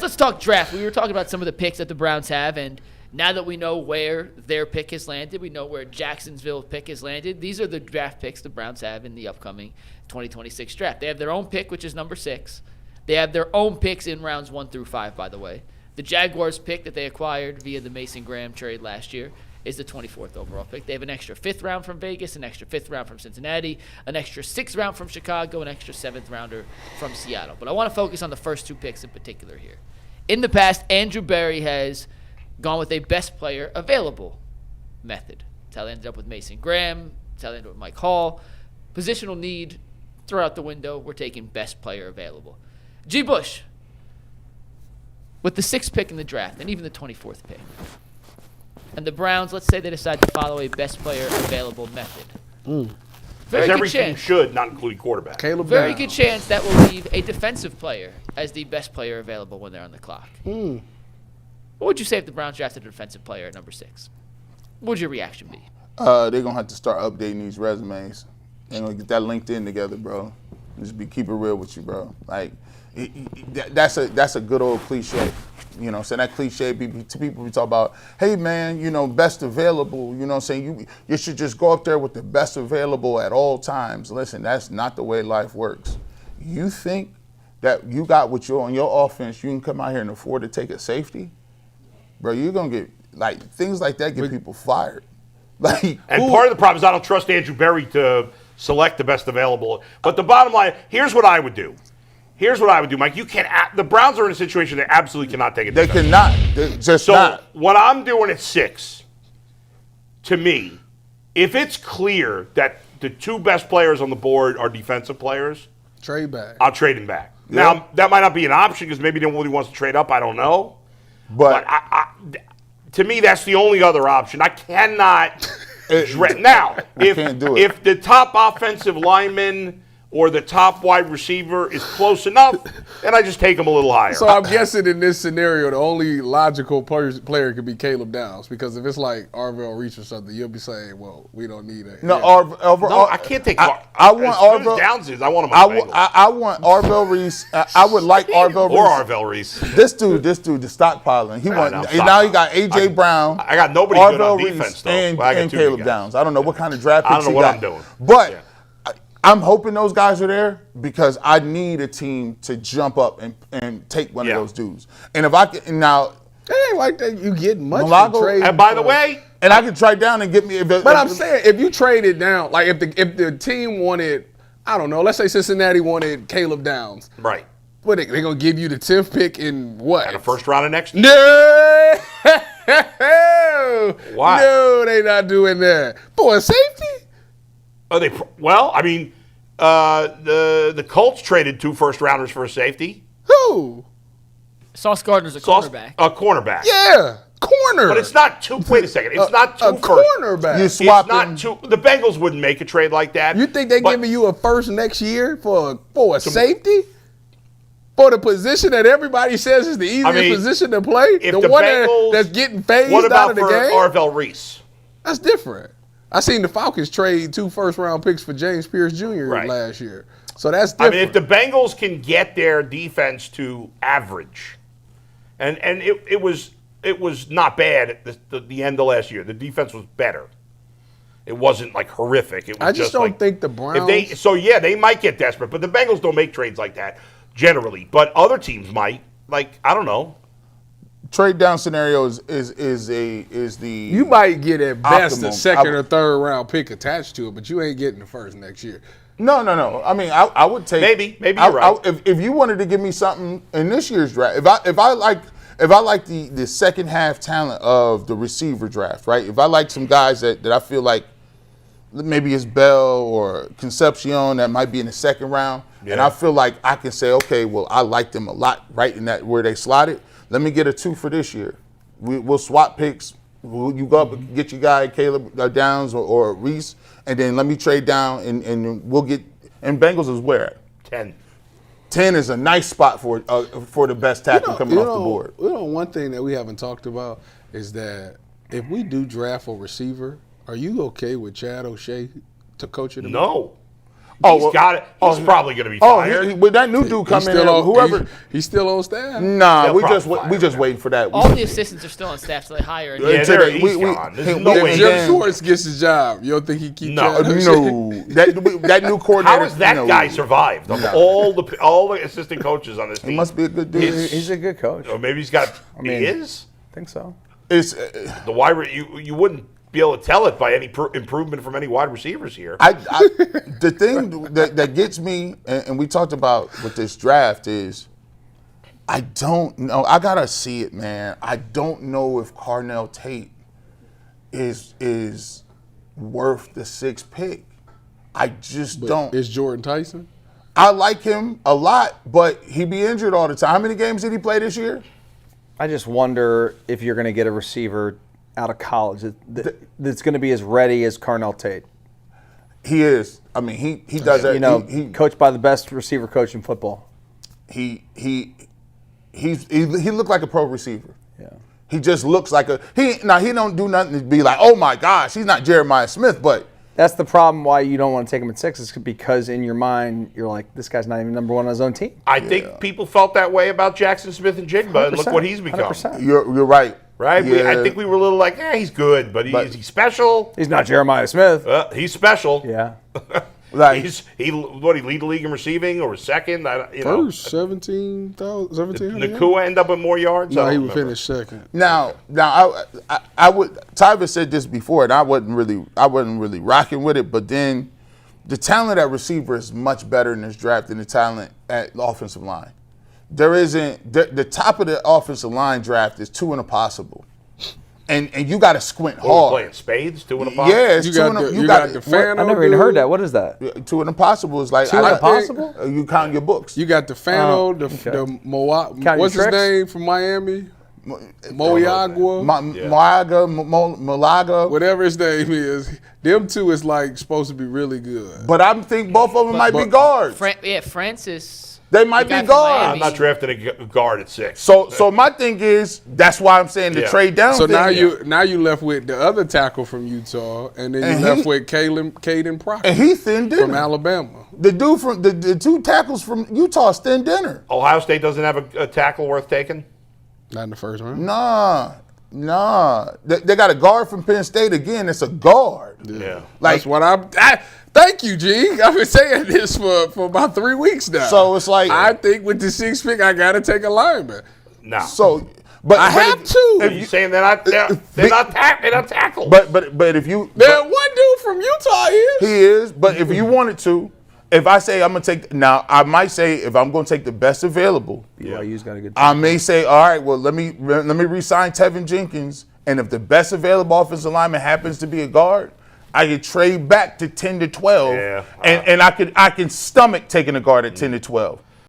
Let's talk draft. We were talking about some of the picks that the Browns have, and now that we know where their pick has landed, we know where Jacksonville's pick has landed. These are the draft picks the Browns have in the upcoming 2026 draft. They have their own pick, which is number 6. They have their own picks in rounds 1 through 5, by the way. The Jaguars pick that they acquired via the Mason Graham trade last year is the 24th overall pick. They have an extra 5th round from Vegas, an extra 5th round from Cincinnati, an extra 6th round from Chicago, an extra 7th rounder from Seattle. But I want to focus on the first 2 picks in particular here. In the past, Andrew Berry has gone with a best player available method. That's how they ended up with Mason Graham. That's how they ended up with Mike Hall. Positional need, throw out the window. We're taking best player available. G. Bush, with the 6th pick in the draft and even the 24th pick, and the Browns, let's say they decide to follow a best player available method. Very good everything chance. should, not including quarterback. Very good chance that will leave a defensive player as the best player available when they're on the clock. What would you say if the Browns drafted a defensive player at number 6? What would your reaction be? They're going to have to start updating these resumes. They're going to get that LinkedIn together, bro. Keep it real with you, bro. Like, that's a good old cliche. You know, so that cliche, people we talk about, hey, man, you know, best available. You know what I'm saying? You should just go up there with the best available at all times. Listen, that's not the way life works. You think that you got what you're on your offense, you can come out here and afford to take a safety? Bro, you're going to get, like, things like that get people fired. Like, and part of the problem is I don't trust Andrew Berry to select the best available. But the bottom line, here's what I would do. Mike. You can't. The Browns are in a situation they absolutely cannot take it. They cannot. They're just not. What I'm doing at 6, to me, if it's clear that the 2 best players on the board are defensive players, trade back. I'll trade him back. Yep. Now, that might not be an option because maybe nobody wants to trade up. I don't know. But to me, that's the only other option. I cannot. Now, if the top offensive lineman or the top wide receiver is close enough, then I just take him a little higher. So I'm guessing in this scenario, the only logical player could be Caleb Downs, because if it's like Arvell Reese or something, you'll be saying, well, we don't need it. No, I can't take I want Arvell. Downs is. I want him on the Bengals. I want Arvell Reese. I would like Arvell Reese. Or Arvell Reese. This dude, the stockpiling. He now he got A.J. Brown. I got nobody Arvell good on Reese defense, though. and Caleb Downs. I don't know what kind of draft picks I don't know what he got. I'm doing. But I'm hoping those guys are there because I need a team to jump up and take one of those dudes. And if I can now, it ain't like that. You get much Malago, trade. And by the way, and I can trade down and get me. But I'm saying if you trade it down, like if the team wanted, I don't know, let's say Cincinnati wanted Caleb Downs, right? What they gonna give you the 10th pick in what? And the first round of next year? No. Why? No, they not doing that. Boy, safety. Well, I mean, the Colts traded 2 first-rounders for a safety. Who? Sauce Gardner's a cornerback. A cornerback. Yeah, corner. But it's not 2. Wait a second. It's not 2 first. Cornerback. You swap not 2. The Bengals wouldn't make a trade like that. You think they're giving you a first next year for a safety? For the position that everybody says is the easiest position to play? If the one that's getting phased out of the game? What about for Arvell Reese? That's different. I seen the Falcons trade 2 first-round picks for James Pierce Jr. last year. So that's different. I mean, if the Bengals can get their defense to average, and it was not bad at the end of last year. The defense was better. It wasn't like horrific. It was I just don't think the Browns. They might get desperate, but the Bengals don't make trades like that generally. But other teams might. Like, I don't know. Trade down scenario is the you might get at best optimum. a second or third round pick attached to it, but you ain't getting the first next year. No. I mean, I would take maybe you're right. If you wanted to give me something in this year's draft, if I like the second half talent of the receiver draft, right? If I like some guys that I feel like maybe it's Bell or Concepcion that might be in the second round, and I feel like I can say, okay, well, I like them a lot right in that where they slotted. Let me get a 2 for this year. We'll swap picks. You go up and get your guy Caleb Downs or Reese, and then let me trade down and we'll get. And Bengals is where? 10. 10 is a nice spot for the best tackle coming off the board. One thing that we haven't talked about is that if we do draft a receiver, are you okay with Chad O'Shea to coach it? No. He's got it. He's probably going to be fired. With that new dude coming in, whoever. He's still on staff. Nah, we just waiting for that. All the assistants are still on staff, so they hire. He's gone. There's no way. Jim Schwartz gets his job. You don't think he keeps? No. That new coordinator. How has that guy survived? Of all the assistant coaches on this team, he must be a good dude. He's a good coach. Or maybe he's got. He is. I think so. It's the wide. You wouldn't be able to tell it by any improvement from any wide receivers here. The thing that gets me, and we talked about with this draft, is I don't know. I gotta see it, man. I don't know if Carnell Tate is worth the 6th pick. I just don't. Is Jordan Tyson? I like him a lot, but he be injured all the time. How many games did he play this year? I just wonder if you're going to get a receiver out of college that's going to be as ready as Carnell Tate. He is. I mean, he does that. You know, coached by the best receiver coach in football. He looked like a pro receiver. Yeah. He just looks like he don't do nothing to be like, oh my gosh, he's not Jeremiah Smith, but that's the problem why you don't want to take him at 6 is because in your mind you're like, this guy's not even number 1 on his own team. I think people felt that way about Jackson Smith and Jigba, and look what he's become. 100%. You're right. Right? Yeah. I think we were a little like, he's good, but is he special? He's not Jeremiah Smith. He's special. Yeah. Like he lead the league in receiving or second? First, 17,000. Nakua end up with more yards? No, he would finish second. Now I would. Tyvis said this before, and I wasn't really rocking with it. But then, the talent at receiver is much better in this draft than the talent at the offensive line. There isn't the top of the offensive line draft is 2 and a possible. And you got to squint hard. Playing spades, 2 and a possible. Yeah, it's you 2 and a. You got the fan. I never even heard that. What is that? 2 and a possible is like 2 and a possible. You count your books. You got the Fano, the what's his name from Miami? Moiagua. Malaga. Whatever his name is. Them 2 is like supposed to be really good. But I think both of them might be guards. Francis. They might be guards. I'm not drafting a guard at 6. So my thing is, that's why I'm saying the trade down. So thing. now you left with the other tackle from Utah, and then you left with Caden Proctor. And he thin dinner from Alabama. The dude from the 2 tackles from Utah thin dinner. Ohio State doesn't have a tackle worth taking? Not in the first round. Nah. They got a guard from Penn State again. It's a guard. Yeah. That's what thank you, G. I've been saying this for about 3 weeks now. So it's like I think with the 6th pick, I got to take a lineman. No. So, but I have to. Are you saying they're not tackled? But if you one dude from Utah he is. But if you wanted to, if I say I'm gonna take now, I might say if I'm gonna take the best available. BYU's got a good team. I may say, all right, well let me re-sign Tevin Jenkins, and if the best available offensive lineman happens to be a guard, I could trade back to 10 to 12, and I can stomach taking a guard at 10 to 12.